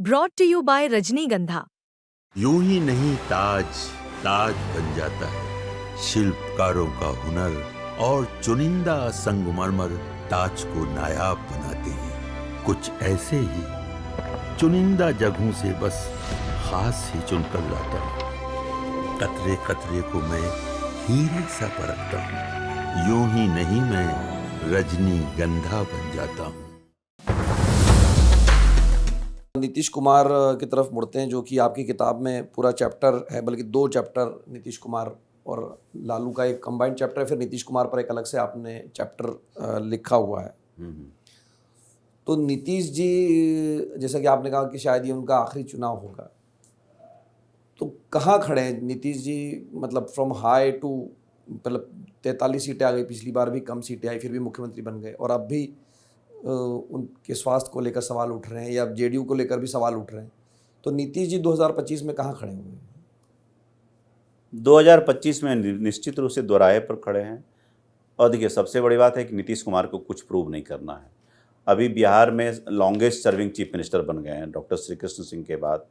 Brought to you by रजनीगंधा। यूं ही नहीं ताज ताज बन जाता है, शिल्पकारों का हुनर और चुनिंदा संगमरमर ताज को नायाब बनाते हैं। कुछ ऐसे ही चुनिंदा जगहों से बस खास ही चुनकर लाता हूँ। कतरे कतरे को मैं हीरे सा परखता हूँ। यूं ही नहीं मैं रजनीगंधा बन जाता हूँ। नीतीश कुमार की तरफ मुड़ते हैं, जो कि आपकी किताब में पूरा चैप्टर है, बल्कि 2 चैप्टर नीतीश कुमार और लालू का एक कंबाइंड चैप्टर है, फिर नीतीश कुमार पर एक अलग से आपने चैप्टर लिखा हुआ है। तो नीतीश जी, जैसा कि आपने कहा कि शायद ये उनका आखिरी चुनाव होगा, तो कहाँ खड़े हैं नीतीश जी? मतलब फ्रॉम हाई टू, मतलब 43 सीटें आ गई, पिछली बार भी कम सीटें आई, फिर भी मुख्यमंत्री बन गए, और अब भी उनके स्वास्थ्य को लेकर सवाल उठ रहे हैं, या जेडीयू को लेकर भी सवाल उठ रहे हैं। तो नीतीश जी 2025 में कहाँ खड़े हुए हैं? 2025 में निश्चित रूप से दोराहे पर खड़े हैं। और देखिए, सबसे बड़ी बात है कि नीतीश कुमार को कुछ प्रूव नहीं करना है। अभी बिहार में लॉन्गेस्ट सर्विंग चीफ मिनिस्टर बन गए हैं डॉक्टर श्री कृष्ण सिंह के बाद,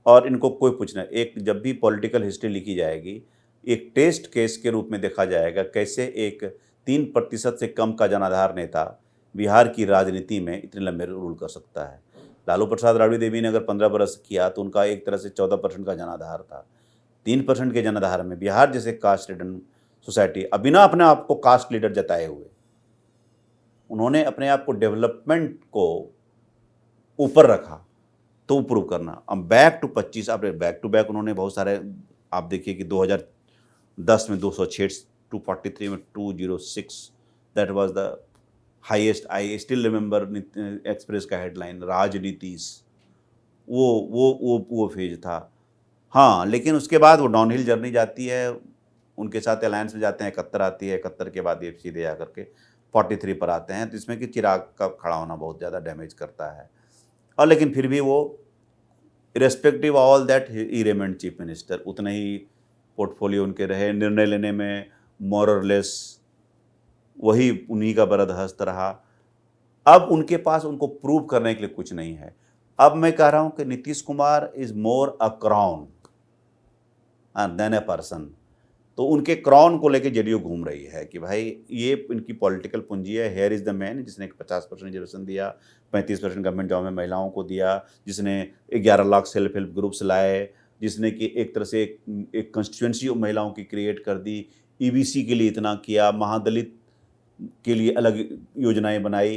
और इनको कोई पूछना, एक जब भी पॉलिटिकल हिस्ट्री लिखी जाएगी, एक टेस्ट केस के रूप में देखा जाएगा कैसे एक 3% से कम का जनाधार नेता बिहार की राजनीति में इतने लंबे रूल कर सकता है। लालू प्रसाद राबड़ी देवी ने अगर 15 बरस किया तो उनका एक तरह से 14% का जनाधार था। 3% के जनाधार में बिहार जैसे कास्ट रिडन सोसाइटी, अब बिना अपने आप को कास्ट लीडर जताए हुए उन्होंने अपने आप को डेवलपमेंट को ऊपर रखा, तो प्रूव करना। अब बैक टू 25, आप बैक टू बैक उन्होंने बहुत सारे, आप देखिए कि 2010 में 206, 243 में 206, that was the highest. I still remember express का हेडलाइन, राजनीतिस, वो फेज था। हाँ, लेकिन उसके बाद वो डाउनहिल जर्नी जाती है, उनके साथ अलायंस में जाते हैं, 71 आती है, 71 के बाद ये सीधे आकर के 43 पर आते हैं। तो इसमें कि चिराग का खड़ा होना बहुत ज़्यादा डैमेज करता है। और लेकिन फिर भी वो irrespective all that he remained chief minister, उतने ही पोर्टफोलियो उनके रहे, निर्णय लेने में मोर और लेस वही उन्हीं का बरदहस्त रहा। अब उनके पास उनको प्रूव करने के लिए कुछ नहीं है। अब मैं कह रहा हूं कि Nitish Kumar is more a crown than a person. तो उनके क्राउन को लेके जेडीयू घूम रही है कि भाई ये इनकी पॉलिटिकल पूंजी है, हेयर इज द मैन, जिसने 50% रिजर्वेशन दिया, 35% गवर्नमेंट जॉब में महिलाओं को दिया, जिसने 11 लाख सेल्फ हेल्प ग्रुप्स लाए, जिसने कि एक तरह से एक कंस्टिट्यूंसी महिलाओं की क्रिएट कर दी, ईबीसी के लिए इतना किया, महादलित के लिए अलग योजनाएं बनाई,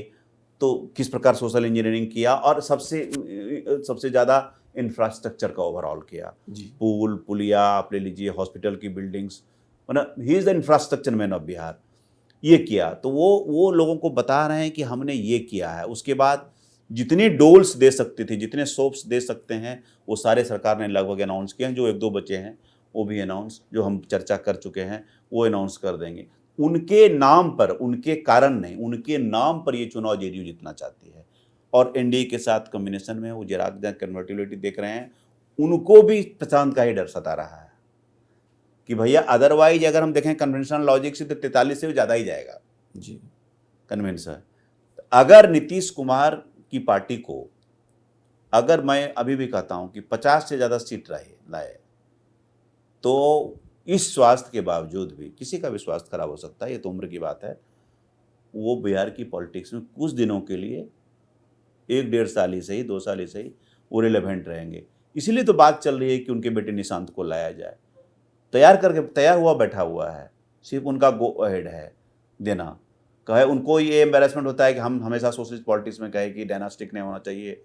तो किस प्रकार सोशल इंजीनियरिंग किया, और सबसे ज़्यादा इंफ्रास्ट्रक्चर का ओवरऑल किया। पुल पुलिया आप ले लीजिए, हॉस्पिटल की बिल्डिंग्स, मतलब he is the infrastructure man of Bihar. ये किया तो वो लोगों को बता रहे हैं कि हमने ये किया है। उसके बाद जितने डोल्स दे सकते थे, जितने सोप्स दे सकते हैं, वो सारे सरकार ने लगभग अनाउंस किए हैं। जो 1-2 बचे हैं वो भी अनाउंस, जो हम चर्चा कर चुके हैं वो अनाउंस कर देंगे। उनके नाम पर, उनके कारण नहीं, उनके नाम पर ये चुनाव जेडीयू जीतना चाहती है। और एनडीए के साथ कॉम्बिनेशन में वो जरा कन्वर्टिबिलिटी देख रहे हैं, उनको भी प्रशांत का ही डर सता रहा है कि भैया अदरवाइज अगर हम देखें कन्वेंशनल लॉजिक से तो 43 से भी ज़्यादा ही जाएगा जी कन्वेंशन। अगर नीतीश कुमार की पार्टी को, अगर मैं अभी भी कहता हूं कि 50 से ज़्यादा सीट लाए, तो इस स्वास्थ्य के बावजूद भी, किसी का भी स्वास्थ्य खराब हो सकता है, ये तो उम्र की बात है, वो बिहार की पॉलिटिक्स में कुछ दिनों के लिए 1-1.5 साल ही सही, 2 साल ही सही, वो रिलेवेंट रहेंगे। इसीलिए तो बात चल रही है कि उनके बेटे निशांत को लाया जाए। तैयार हुआ बैठा हुआ है, सिर्फ उनका गो अहेड है देना। कहे उनको ये एम्बेरसमेंट होता है कि हम हमेशा सोशलिस्ट पॉलिटिक्स में कहे कि डायनास्टिक नहीं होना चाहिए,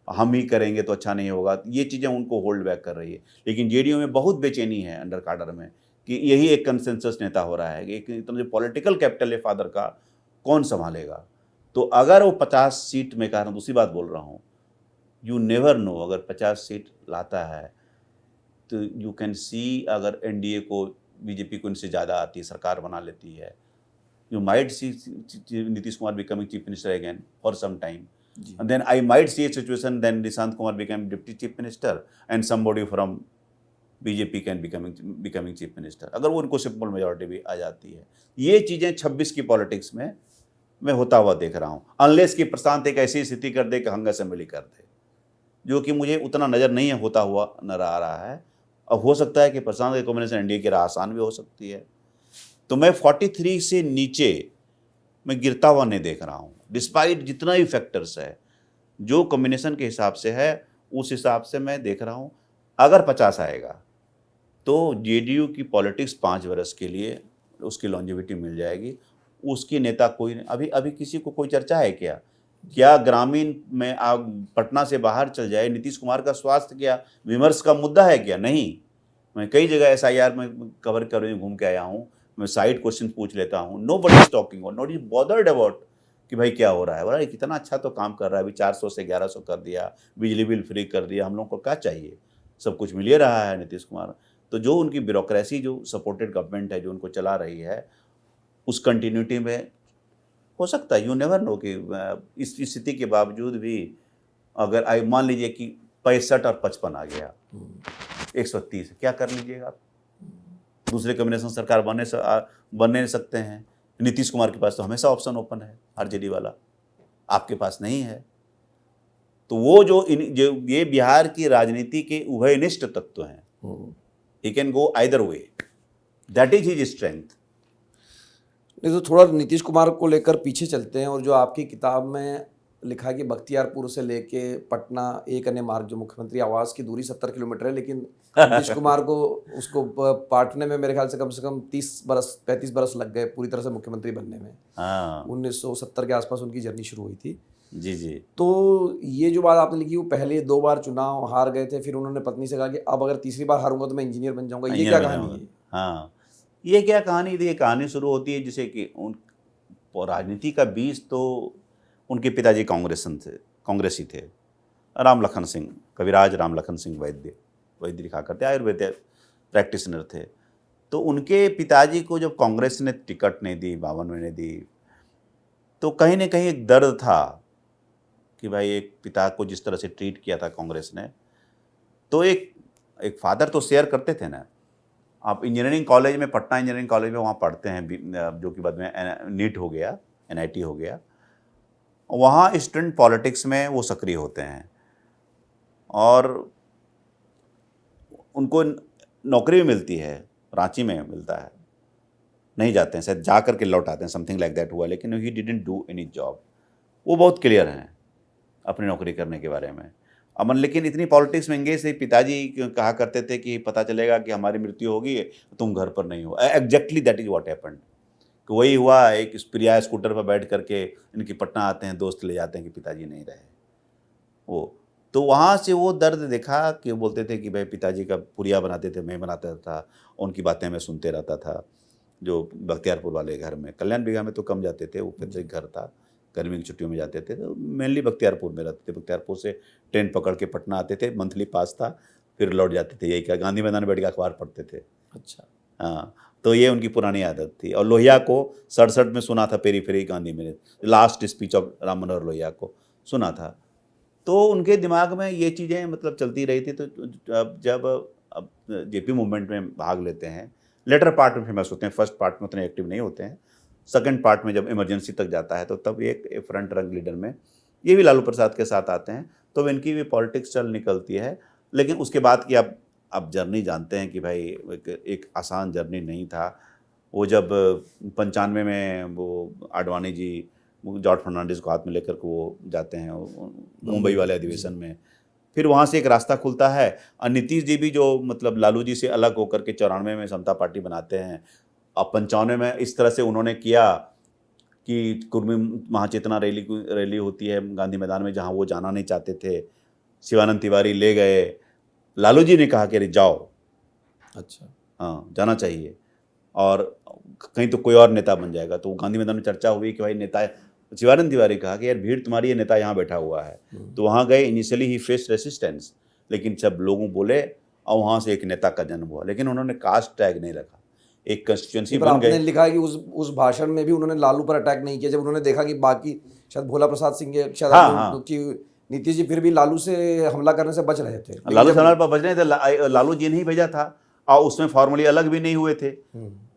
हम ही करेंगे तो अच्छा नहीं होगा, ये चीज़ें उनको होल्ड बैक कर रही है। लेकिन जेडीयू में बहुत बेचैनी है अंडर कार्डर में कि यही एक कंसेंसस नेता हो रहा है कि इतना जो पॉलिटिकल कैपिटल है फादर का, कौन संभालेगा। तो अगर वो 50 सीट में कह रहा हूँ, दूसरी बात बोल रहा हूँ, यू नेवर नो, अगर 50 सीट लाता है तो यू कैन सी, अगर एनडीए को, बीजेपी को इनसे ज़्यादा आती है, सरकार बना लेती है, you might see Nitish Kumar becoming chief minister again for some time, and then I might see a situation then Nishant Kumar became deputy chief minister and somebody from BJP can becoming chief minister, अगर वो उनको simple majority भी आ जाती है। ये चीज़ें 26 की politics में मैं होता हुआ देख रहा हूँ, अनलेस कि प्रशांत एक ऐसी स्थिति कर दे कि हंगा असेंबली कर दे, जो कि मुझे उतना नज़र नहीं होता हुआ नजर आ रहा है। अब हो सकता है कि प्रशांत के कॉम्बिनेशन एनडीए की राह आसान भी हो सकती है। तो मैं 43 से नीचे मैं गिरता हुआ नहीं देख रहा हूँ, डिस्पाइट जितना भी फैक्टर्स है, जो कॉम्बिनेशन के हिसाब से है उस हिसाब से मैं देख रहा हूँ। अगर 50 आएगा तो जेडीयू की पॉलिटिक्स 5 वर्ष के लिए उसकी लॉन्जिविटी मिल जाएगी। उसकी नेता कोई नहीं, अभी किसी को कोई चर्चा है क्या? क्या ग्रामीण में पटना से बाहर चल जाए? नीतीश कुमार का स्वास्थ्य क्या विमर्श का मुद्दा है क्या? नहीं। मैं कई जगह SIR में कवर कर घूम के आया हूँ, मैं साइड क्वेश्चन पूछ लेता हूँ, नो बडी इज टॉकिंग और नॉट इज बॉदर्ड अबाउट कि भाई क्या हो रहा है। बोला कितना अच्छा तो काम कर रहा है, अभी 400 से 1100 कर दिया, बिजली बिल फ्री कर दिया, हम लोग को क्या चाहिए, सब कुछ मिल रहा है नीतीश कुमार। तो जो उनकी ब्यूरोक्रेसी, जो सपोर्टेड गवर्नमेंट है जो उनको चला रही है, उस कंटिन्यूटी में हो सकता है, यू नेवर नो कि इस स्थिति के बावजूद भी अगर मान लीजिए कि 65 और 55 आ गया, 130, क्या कर लीजिएगा आप? दूसरे कॉम्बिनेशन सरकार बनने सकते हैं। नीतीश कुमार के पास तो हमेशा ऑप्शन ओपन है, आरजेडी वाला, आपके पास नहीं है। तो वो जो ये बिहार की राजनीति के उभयनिष्ठ तत्व हैं, he can go either way, that is his strength. नहीं तो थोड़ा नीतीश कुमार को लेकर पीछे चलते हैं, और जो आपकी किताब में लिखा है कि बख्तियारपुर से लेके पटना एक अन्य मार्ग, जो मुख्यमंत्री आवास की दूरी 70 किलोमीटर है, लेकिन नीतीश कुमार को उसको पाटने में मेरे ख्याल से कम 35 बरस लग गए पूरी तरह से मुख्यमंत्री बनने में। हाँ 1970 के आसपास उनकी जर्नी शुरू हुई थी। जी जी। तो ये जो बात आपने लिखी, वो पहले 2 बार चुनाव हार गए थे, फिर उन्होंने पत्नी से कहा कि अब अगर तीसरी बार हारूंगा तो मैं इंजीनियर बन जाऊंगा। ये क्या कहानी है? हाँ, ये क्या कहानी थी? ये कहानी शुरू होती है जिसे कि राजनीति का बीज तो उनके पिताजी कांग्रेसी थे, राम लखन सिंह, कविराज राम लखन सिंह वैद्य लिखा करते, आयुर्वेद प्रैक्टिशनर थे। तो उनके पिताजी को जब कांग्रेस ने टिकट नहीं दी, 52 में नहीं दी, तो कहीं ना कहीं एक दर्द था कि भाई एक पिता को जिस तरह से ट्रीट किया था कांग्रेस ने, तो एक फादर तो शेयर करते थे ना। आप इंजीनियरिंग कॉलेज में, पटना इंजीनियरिंग कॉलेज में वहाँ पढ़ते हैं, जो कि बाद में नीट हो गया, NIT हो गया। वहाँ स्टूडेंट पॉलिटिक्स में वो सक्रिय होते हैं और उनको नौकरी भी मिलती है, रांची में मिलता है, नहीं जाते हैं, शायद जा कर के लौट आते हैं, समथिंग लाइक दैट हुआ, लेकिन he didn't do any job. वो बहुत क्लियर हैं अपनी नौकरी करने के बारे में। अमन लेकिन इतनी पॉलिटिक्स में एंगेज थे, पिताजी कहा करते थे कि पता चलेगा कि हमारी मृत्यु होगी, तुम घर पर नहीं हो। Exactly that is what happened. कि वही हुआ, एक प्रिया स्कूटर पर बैठ करके इनकी पटना आते हैं, दोस्त ले जाते हैं कि पिताजी नहीं रहे वो। तो वहाँ से वो दर्द देखा कि वो बोलते थे कि भाई पिताजी का पुरिया बनाते थे, मैं बनाता था, उनकी बातें मैं सुनते रहता था। जो बख्तियारपुर वाले घर में, कल्याण बिघा में तो कम जाते थे, वो फिर एक घर था, गर्मी की छुट्टियों में जाते थे, तो मेनली बख्तियारपुर में रहते थे। बख्तियारपुर से ट्रेन पकड़ के पटना आते थे, मंथली पास था, फिर लौट जाते थे। यही क्या गांधी मैदान में बैठ के अखबार पढ़ते थे। अच्छा, हाँ, तो ये उनकी पुरानी आदत थी। और लोहिया को 67 में सुना था, पेरी फेरी गांधी में, last speech of Ram Manohar Lohia को सुना था। तो उनके दिमाग में ये चीज़ें मतलब चलती रही थी। तो जब JP मूवमेंट में भाग लेते हैं, लेटर पार्ट में फेमस होते हैं, फर्स्ट पार्ट में उतने एक्टिव नहीं होते हैं, सेकंड पार्ट में जब इमरजेंसी तक जाता है तो तब एक फ्रंट रंग लीडर में ये भी लालू प्रसाद के साथ आते हैं, तो इनकी भी पॉलिटिक्स चल निकलती है। लेकिन उसके बाद की आप जर्नी जानते हैं कि भाई एक आसान जर्नी नहीं था। वो जब 95 में वो आडवाणी जी जॉर्ज फर्नांडिस को हाथ में लेकर के वो जाते हैं मुंबई वाले अधिवेशन में, फिर वहाँ से एक रास्ता खुलता है। और नीतीश जी भी जो मतलब लालू जी से अलग होकर के 94 में समता पार्टी बनाते हैं। अब 95 में इस तरह से उन्होंने किया कि कुर्मी महाचेतना रैली होती है गांधी मैदान में, जहाँ वो जाना नहीं चाहते थे, शिवानंद तिवारी ले गए, लालू जी ने कहा कि अरे जाओ, अच्छा, हाँ जाना चाहिए, और कहीं तो कोई और नेता बन जाएगा। तो गांधी मैदान में चर्चा हुई कि भाई नेता, शिवानंद तिवारी कहा कि यार भीड़ तुम्हारी, ये नेता यहाँ बैठा हुआ है। तो वहाँ गए, इनिशियली ही फेस रेसिस्टेंस, लेकिन सब लोगों बोले और वहाँ से एक नेता का जन्म हुआ। लेकिन उन्होंने कास्ट टैग नहीं रखा, एक कंस्टिट्यूंसी बन गई। आपने लिखा है कि उस भाषण में भी उन्होंने लालू पर अटैक नहीं किया, जब उन्होंने देखा कि बाकी शायद भोला प्रसाद सिंह के शायद कि नीतीश जी फिर भी लालू से हमला करने से बच रहे थे। लालू से हमला पर बच रहे थे, लालू जी ने ही भेजा था, और उसमें फॉर्मली अलग भी नहीं हुए थे।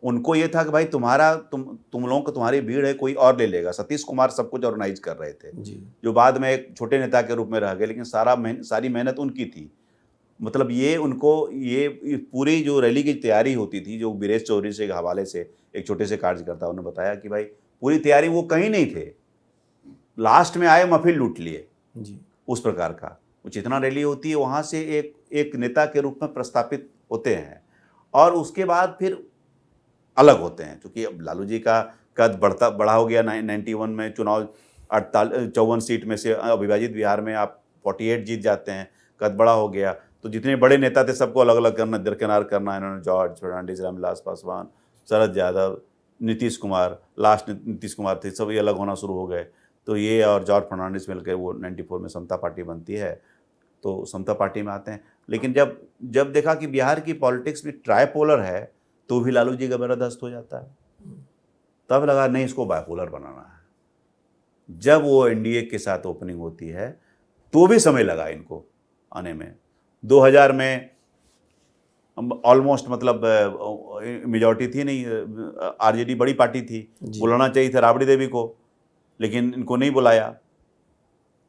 उनको ये था कि भाई तुम लोगों को, तुम्हारी भीड़ है, कोई और ले लेगा। सतीश कुमार सब कुछ ऑर्गेनाइज कर रहे थे, जी जो बाद में एक छोटे नेता के रूप में रह गए, लेकिन सारी मेहनत उनकी थी। मतलब ये उनको ये पूरी जो रैली की तैयारी होती थी, जो वीरेश चौधरी से हवाले से एक छोटे से कार्यकर्ता ने बताया कि भाई पूरी तैयारी वो कहीं नहीं थे, लास्ट में आए महफिल लूट लिए, जी उस प्रकार का वो जितना रैली होती है वहाँ से एक नेता के रूप में प्रस्तापित होते हैं और उसके बाद फिर अलग होते हैं। क्योंकि अब लालू जी का कद बड़ा हो गया, 91 में चुनाव 54 सीट में से अविभाजित बिहार में आप 48 जीत जाते हैं, कद बड़ा हो गया। तो जितने बड़े नेता थे सबको अलग अलग करना, दरकिनार करना, इन्होंने जॉर्ज फर्नांडिस, रामविलास पासवान, शरद यादव, नीतीश कुमार, लास्ट नीतीश कुमार थे, सभी अलग होना शुरू हो गए। तो ये और जॉर्ज फर्नांडिस मिलकर वो 94 में समता पार्टी बनती है, तो समता पार्टी में आते हैं। लेकिन जब देखा कि बिहार की पॉलिटिक्स में ट्राइपोलर है तो भी लालू जी का बर्दाश्त हो जाता है, तब लगा नहीं, इसको बाइपोलर बनाना है। जब वो एनडीए के साथ ओपनिंग होती है तो भी समय लगा इनको आने में। 2000 में ऑलमोस्ट मतलब मेजॉरिटी थी नहीं, आरजेडी बड़ी पार्टी थी, बुलाना चाहिए था राबड़ी देवी को, लेकिन इनको नहीं बुलाया।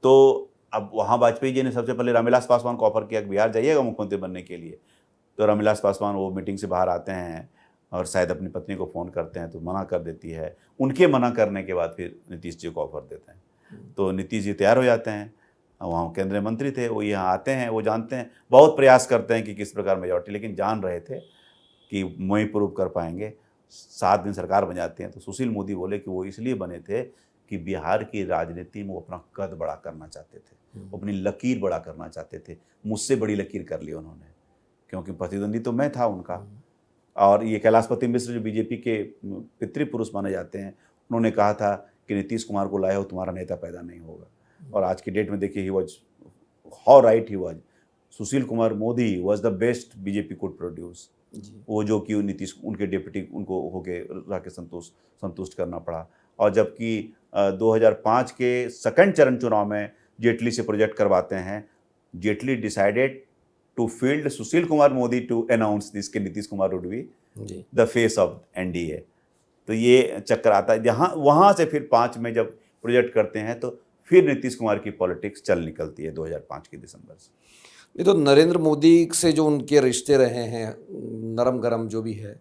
तो अब वहाँ वाजपेयी जी ने सबसे पहले रामविलास पासवान को ऑफर किया कि बिहार जाइएगा मुख्यमंत्री बनने के लिए। तो रामविलास पासवान वो मीटिंग से बाहर आते हैं और शायद अपनी पत्नी को फ़ोन करते हैं, तो मना कर देती है। उनके मना करने के बाद फिर नीतीश जी को ऑफर देते हैं, तो नीतीश जी तैयार हो जाते हैं। वहाँ केंद्रीय मंत्री थे, वो यहाँ आते हैं, वो जानते हैं, बहुत प्रयास करते हैं कि किस प्रकार मेजॉरिटी, लेकिन जान रहे थे कि वहीं प्रूव कर पाएंगे। 7 दिन सरकार बन जाती है। तो सुशील मोदी बोले कि वो इसलिए बने थे कि बिहार की राजनीति में वो अपना कद बड़ा करना चाहते थे, वो अपनी लकीर बड़ा करना चाहते थे। मुझसे बड़ी लकीर कर ली उन्होंने, क्योंकि प्रतिद्वंदी तो मैं था उनका। और ये कैलाशपति मिश्र जो बीजेपी के पितृपुरुष माने जाते हैं, उन्होंने कहा था कि नीतीश कुमार को लाए हो, तुम्हारा नेता पैदा नहीं होगा। और आज की डेट में देखिए, he was how right he was. Sushil Kumar Modi was the best BJP could produce. वो जो कि नीतीश उनके डिप्टी उनको होके राके संतुष्ट करना पड़ा। और जबकि 2005 के सेकंड चरण चुनाव में जेटली से प्रोजेक्ट करवाते हैं, Jaitley decided to field Sushil Kumar Modi to announce this के Nitish Kumar would be the face of NDA. तो ये चक्कर आता है जहाँ वहाँ से फिर 5 में जब प्रोजेक्ट करते हैं तो फिर नीतीश कुमार की पॉलिटिक्स चल निकलती है 2005 के दिसंबर से। ये तो नरेंद्र मोदी से जो उनके रिश्ते रहे हैं, नरम गरम जो भी है,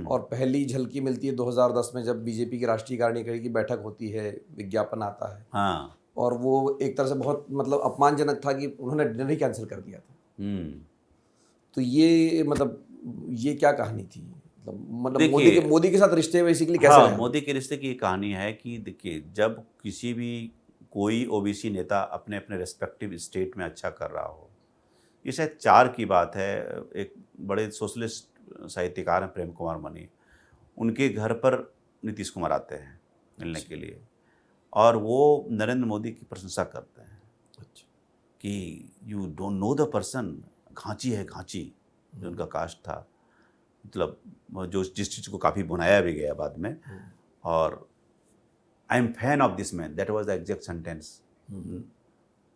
और पहली झलकी मिलती है 2010 में जब बीजेपी की राष्ट्रीय कार्यकारिणी की बैठक होती है, विज्ञापन आता है। हाँ, और वो एक तरह से बहुत मतलब अपमानजनक था कि उन्होंने डिनर ही कैंसिल कर दिया था। तो ये मतलब ये क्या कहानी थी? मतलब मोदी के साथ रिश्ते बेसिकली कैसे रहे? मोदी के रिश्ते की कहानी है कि देखिए, जब किसी भी कोई ओबीसी नेता अपने अपने रेस्पेक्टिव स्टेट में अच्छा कर रहा हो, ये शायद 4 की बात है। एक बड़े सोशलिस्ट साहित्यकार हैं प्रेम कुमार मनी, उनके घर पर नीतीश कुमार आते हैं मिलने के लिए, और वो नरेंद्र मोदी की प्रशंसा करते हैं कि you don't know the person, Ghanchi है घांची, जो उनका कास्ट था, मतलब जो जिस चीज़ को काफ़ी बुनाया भी गया बाद में। और I am fan of this man, that was the exact sentence.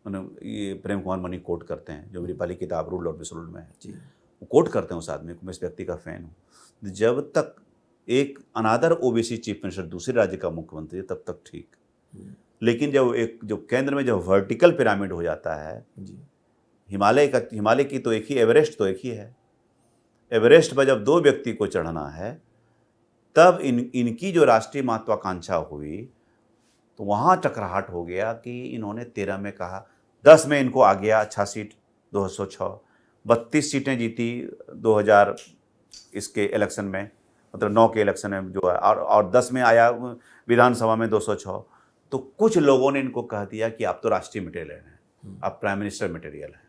ये प्रेम कुमार मनी कोट करते हैं, जो मेरी पहली किताब रूल और मिसरूल में है, वो कोट करते हैं उस आदमी को। मैं इस व्यक्ति का फ़ैन हूँ। जब तक एक अनादर ओबीसी चीफ मिनिस्टर दूसरे राज्य का मुख्यमंत्री है तब तक ठीक, लेकिन जो केंद्र में जो वर्टिकल पिरामिड हो जाता है, हिमालय की तो एक ही, एवरेस्ट तो एक ही है, एवरेस्ट पर जब 2 व्यक्ति को चढ़ना है, तब इनकी जो राष्ट्रीय महत्वाकांक्षा हुई तो वहाँ टकराहट हो गया कि इन्होंने 13 में कहा, 10 में इनको आ गया अच्छा सीट 206, 32 सीटें जीती 2000 इसके इलेक्शन में, मतलब 9 के इलेक्शन में जो है, और 10 में आया विधानसभा में 206। तो कुछ लोगों ने इनको कह दिया कि आप तो राष्ट्रीय मटेरियल हैं, आप प्राइम मिनिस्टर मटेरियल हैं।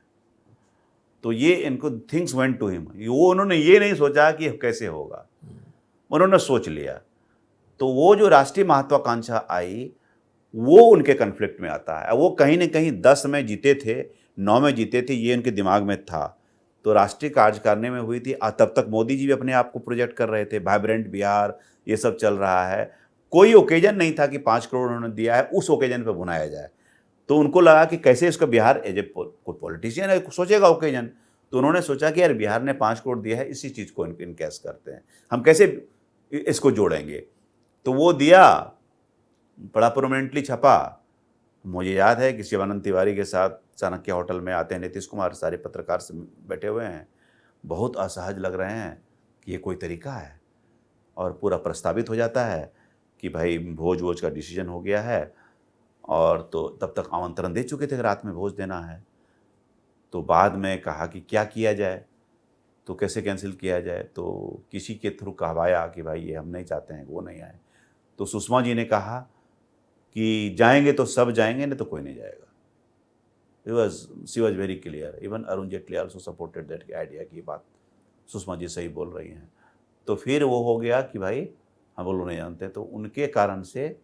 तो ये इनको थिंग्स वेंट टू हिम, वो उन्होंने ये नहीं सोचा कि कैसे होगा, उन्होंने सोच लिया। तो वो जो राष्ट्रीय महत्वाकांक्षा आई वो उनके कन्फ्लिक्ट में आता है। वो कहीं ना कहीं 10 में जीते थे, 9 में जीते थे, ये उनके दिमाग में था। तो राष्ट्रीय कार्यकारिणी में हुई थी, तब तक मोदी जी भी अपने आप को प्रोजेक्ट कर रहे थे, वाइब्रेंट बिहार, ये सब चल रहा है। कोई ओकेजन नहीं था कि 5 करोड़ उन्होंने दिया है उस ओकेजन पर भुनाया जाए। तो उनको लगा कि कैसे इसका बिहार एज ए कोई पॉलिटिशियन है सोचेगा ओकेजन, तो उन्होंने सोचा कि यार बिहार ने 5 करोड़ दिया है, इसी चीज़ को इनकैश करते हैं, हम कैसे इसको जोड़ेंगे। तो वो दिया, बड़ा प्रोमिनेंटली छपा। मुझे याद है कि शिवानंद तिवारी के साथ चाणक्य होटल में आते हैं नीतीश कुमार, सारे पत्रकार से बैठे हुए हैं, बहुत असहज लग रहे हैं कि ये कोई तरीका है, और पूरा प्रस्तावित हो जाता है कि भाई भोज वोज का डिसीजन हो गया है, और तो तब तक आमंत्रण दे चुके थे कि रात में भोज देना है। तो बाद में कहा कि क्या किया जाए, तो कैसे कैंसिल किया जाए, तो किसी के थ्रू कहवाया कि भाई ये हम नहीं चाहते हैं, वो नहीं आए। तो सुषमा जी ने कहा कि जाएंगे तो सब जाएंगे, नहीं तो कोई नहीं जाएगा। She was very clear. Even Arun Jaitley also supported that idea की बात सुषमा जी सही बोल रही हैं। तो फिर वो हो गया कि भाई हम बोलो नहीं जानते, तो उनके कारण से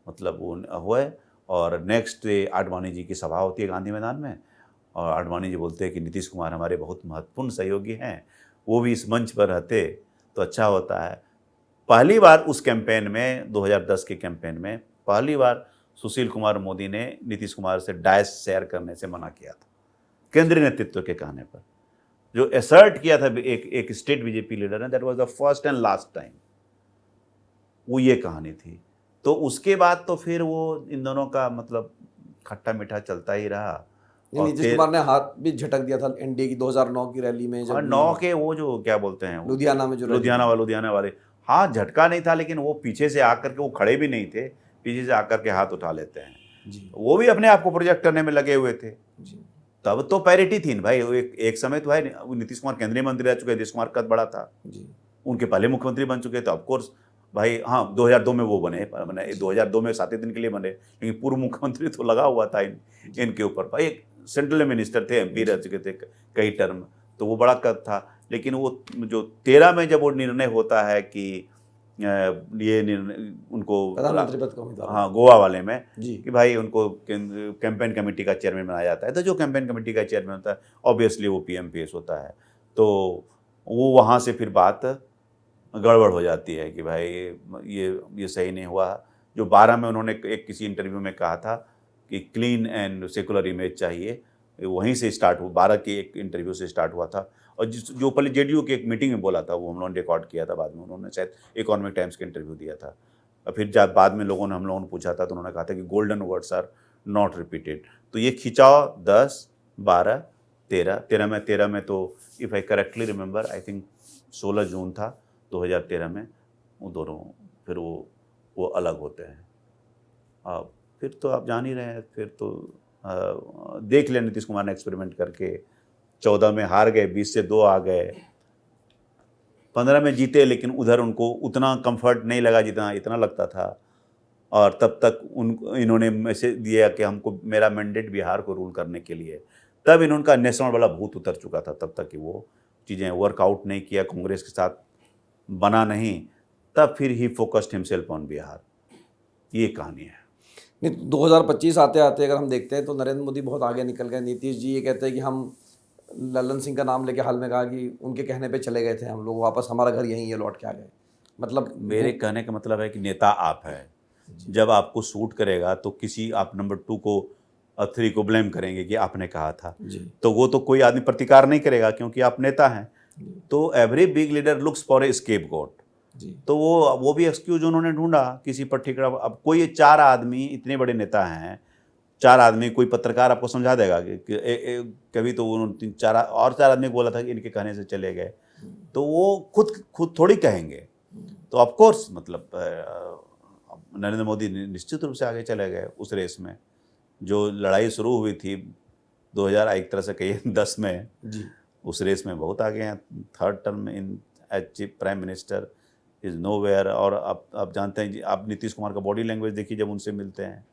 मतलब वो हुए। और नेक्स्ट डे आडवाणी जी की सभा होती है गांधी मैदान में, और आडवाणी जी बोलते हैं कि नीतीश कुमार हमारे बहुत महत्वपूर्ण सहयोगी हैं, वो भी इस मंच पर रहते तो अच्छा होता है। पहली बार उस कैंपेन में, 2010 के कैंपेन में पहली बार सुशील कुमार मोदी ने नीतीश कुमार से डायस शेयर करने से मना किया था, केंद्रीय नेतृत्व के कहने पर। जो एसर्ट किया था एक स्टेट बीजेपी लीडर ने, that was the first and last time, वो ये कहानी थी। तो उसके बाद तो फिर वो इन दोनों का मतलब खट्टा मीठा चलता ही रहा। और नीतीश कुमार ने हाथ भी झटक दिया था एनडीए की 2009 की रैली में, जब 9 के वो जो क्या बोलते हैं, लुधियाना में जो लुधियाना वाले, हाँ झटका नहीं था, लेकिन वो पीछे से आकर के, वो खड़े भी नहीं थे, पीछे से आकर के हाथ उठा लेते हैं जी। वो भी अपने आप को प्रोजेक्ट करने में लगे हुए थे जी। तब तो पैरिटी थी भाई। एक समय तो है, नीतीश कुमार केंद्रीय मंत्री रह चुके, नीतीश कुमार कद बड़ा था जी। उनके पहले मुख्यमंत्री बन चुके, तो ऑफकोर्स भाई हाँ 2002 में वो बने 2002 में 7 दिन के लिए बने, लेकिन पूर्व मुख्यमंत्री तो लगा हुआ था इनके ऊपर। भाई एक सेंट्रल मिनिस्टर थे, एमपी रह चुके थे कई टर्म, तो वो बड़ा कद था। लेकिन वो जो 13 में जब वो निर्णय होता है कि ये निर्णय उनको प्रधानमंत्री पद का उम्मीदवार, हाँ गोवा वाले में जी। कि भाई उनको कैंपेन कमेटी का चेयरमैन बनाया जाता है, तो जो कैंपेन कमेटी का चेयरमैन होता है ऑब्वियसली वो पीएमपीएस होता है। तो वो वहाँ से फिर बात गड़बड़ हो जाती है कि भाई ये सही नहीं हुआ। जो 12 में उन्होंने एक किसी इंटरव्यू में कहा था कि क्लीन एंड सेकुलर इमेज चाहिए, वहीं से स्टार्ट हुआ, 12 के एक इंटरव्यू से स्टार्ट हुआ था। और जो पहले जेडीयू की एक मीटिंग में बोला था वो हम लोगों ने रिकॉर्ड किया था, बाद में उन्होंने शायद इकोनॉमिक टाइम्स के इंटरव्यू दिया था। और फिर जब बाद में हम लोगों ने पूछा था तो उन्होंने कहा था कि golden words are not repeated. तो ये खिंचाव 10, 12, 13 में तो if I correctly remember I think 16 जून था 2013 में, वो दोनों फिर वो अलग होते हैं। फिर तो आप जान ही रहे हैं, फिर तो देख लिया नीतीश कुमार ने एक्सपेरिमेंट करके, 14 में हार गए, 20 से 2 आ गए, 15 में जीते, लेकिन उधर उनको उतना कंफर्ट नहीं लगा जितना इतना लगता था। और तब तक इन्होंने मैसेज दिया कि हमको, मेरा मैंडेट बिहार को रूल करने के लिए, तब इनका नेशनल वाला भूत उतर चुका था। तब तक कि वो चीज़ें वर्कआउट नहीं किया, कांग्रेस के साथ बना नहीं, तब फिर ही फोकस्ड हिमसेल्फ ऑन बिहार। ये कहानी है। नहीं, 2025 आते आते अगर हम देखते हैं तो नरेंद्र मोदी बहुत आगे निकल गए। नीतीश जी ये कहते हैं कि हम लल्लन सिंह का नाम लेके हाल में कहा कि उनके कहने पे चले गए थे हम लोग, वापस हमारा घर यहीं है, लौट के आ गए। मतलब मेरे कहने का मतलब है कि नेता आप है, जब आपको सूट करेगा तो किसी आप नंबर 2 को 3 को ब्लेम करेंगे कि आपने कहा था, तो वो तो कोई आदमी प्रतिकार नहीं करेगा क्योंकि आप नेता हैं। तो every big leader looks for a scapegoat. तो वो भी एक्सक्यूज उन्होंने ढूंढा किसी पर्टिकुलर। अब कोई 4 आदमी इतने बड़े नेता हैं, 4 आदमी, कोई पत्रकार आपको समझा देगा कि कभी तो उन्होंने 4 आदमी को बोला था कि इनके कहने से चले गए, तो वो खुद थोड़ी कहेंगे। तो ऑफकोर्स मतलब नरेंद्र मोदी निश्चित रूप से आगे चले गए उस रेस में। जो लड़ाई शुरू हुई थी 2000 एक तरह से कहिए 10 में जी, उस रेस में बहुत आगे हैं। 3rd term in as chief prime minister is nowhere. और आप जानते हैं, आप नीतीश कुमार का बॉडी लैंग्वेज देखिए जब उनसे मिलते हैं,